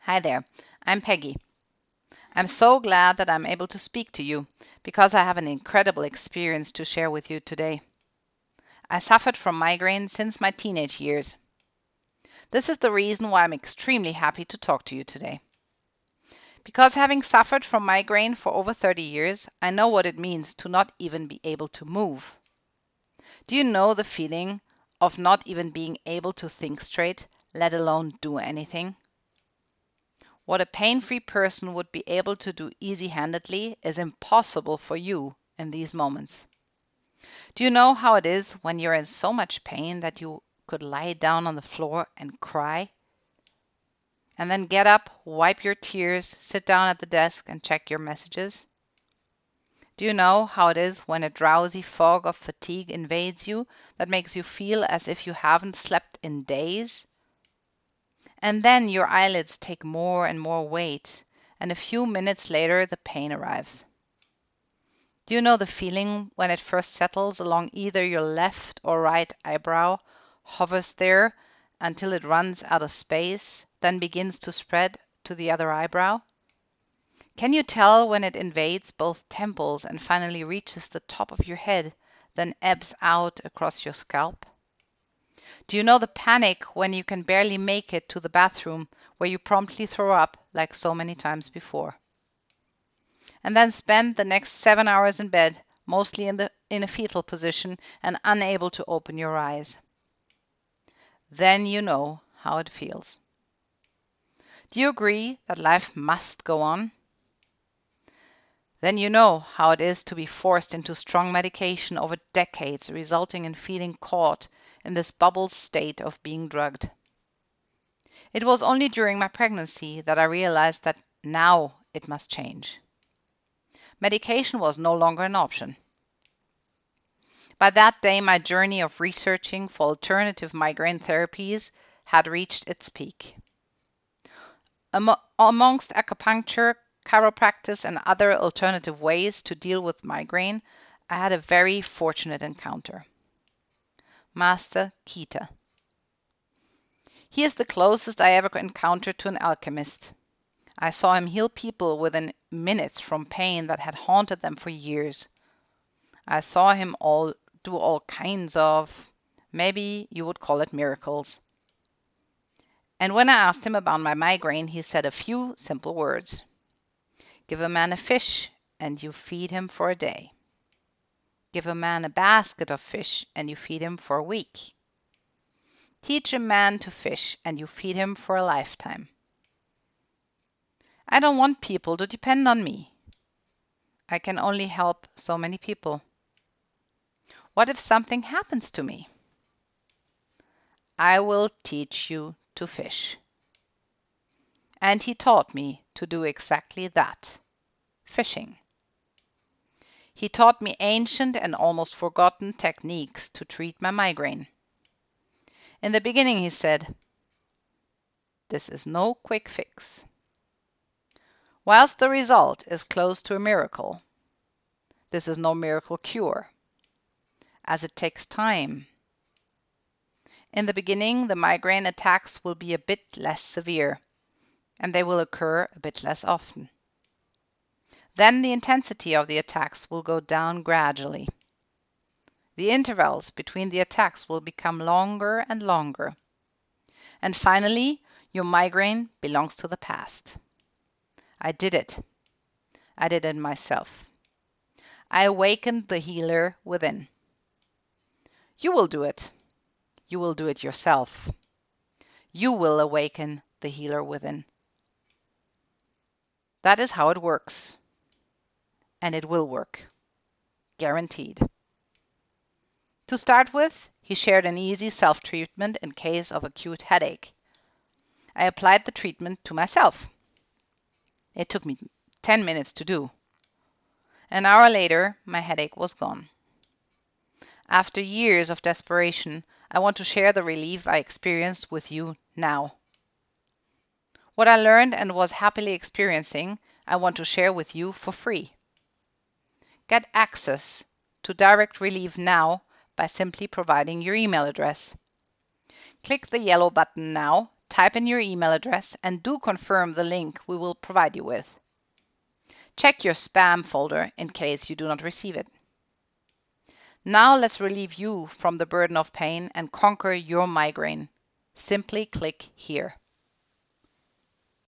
Hi there, I'm Peggy. I'm so glad that I'm able to speak to you because I have an incredible experience to share with you today. I suffered from migraine since my teenage years. This is the reason why I'm extremely happy to talk to you today. Because having suffered from migraine for over 30 years, I know what it means to not even be able to move. Do you know the feeling of not even being able to think straight, let alone do anything? What a pain-free person would be able to do easy-handedly is impossible for you in these moments. Do you know how it is when you're in so much pain that you could lie down on the floor and cry? And then get up, wipe your tears, sit down at the desk and check your messages? Do you know how it is when a drowsy fog of fatigue invades you that makes you feel as if you haven't slept in days? And then your eyelids take more and more weight, and a few minutes later the pain arrives. Do you know the feeling when it first settles along either your left or right eyebrow, hovers there until it runs out of space, then begins to spread to the other eyebrow? Can you tell when it invades both temples and finally reaches the top of your head, then ebbs out across your scalp? Do you know the panic when you can barely make it to the bathroom, where you promptly throw up like so many times before? And then spend the next 7 hours in bed, mostly in a fetal position and unable to open your eyes. Then you know how it feels. Do you agree that life must go on? Then you know how it is to be forced into strong medication over decades, resulting in feeling caught in this bubble state of being drugged. It was only during my pregnancy that I realized that now it must change. Medication was no longer an option. By that day, my journey of researching for alternative migraine therapies had reached its peak. Amongst acupuncture, chiropractic, and other alternative ways to deal with migraine, I had a very fortunate encounter. Master Kita. He is the closest I ever encountered to an alchemist. I saw him heal people within minutes from pain that had haunted them for years. I saw him do all kinds of, maybe you would call it miracles. And when I asked him about my migraine, he said a few simple words. Give a man a fish and you feed him for a day. Give a man a basket of fish and you feed him for a week. Teach a man to fish and you feed him for a lifetime. I don't want people to depend on me. I can only help so many people. What if something happens to me? I will teach you to fish. And he taught me to do exactly that, fishing. He taught me ancient and almost forgotten techniques to treat my migraine. In the beginning, he said, "This is no quick fix. Whilst the result is close to a miracle, this is no miracle cure, as it takes time. In the beginning, the migraine attacks will be a bit less severe, and they will occur a bit less often. Then the intensity of the attacks will go down gradually. The intervals between the attacks will become longer and longer. And finally, your migraine belongs to the past. I did it. I did it myself. I awakened the healer within. You will do it. You will do it yourself. You will awaken the healer within. That is how it works. And it will work. Guaranteed. To start with, he shared an easy self-treatment in case of acute headache. I applied the treatment to myself. It took me 10 minutes to do. An hour later, my headache was gone. After years of desperation, I want to share the relief I experienced with you now. What I learned and was happily experiencing, I want to share with you for free. Get access to direct relief now by simply providing your email address. Click the yellow button now, type in your email address and do confirm the link we will provide you with. Check your spam folder in case you do not receive it. Now let's relieve you from the burden of pain and conquer your migraine. Simply click here.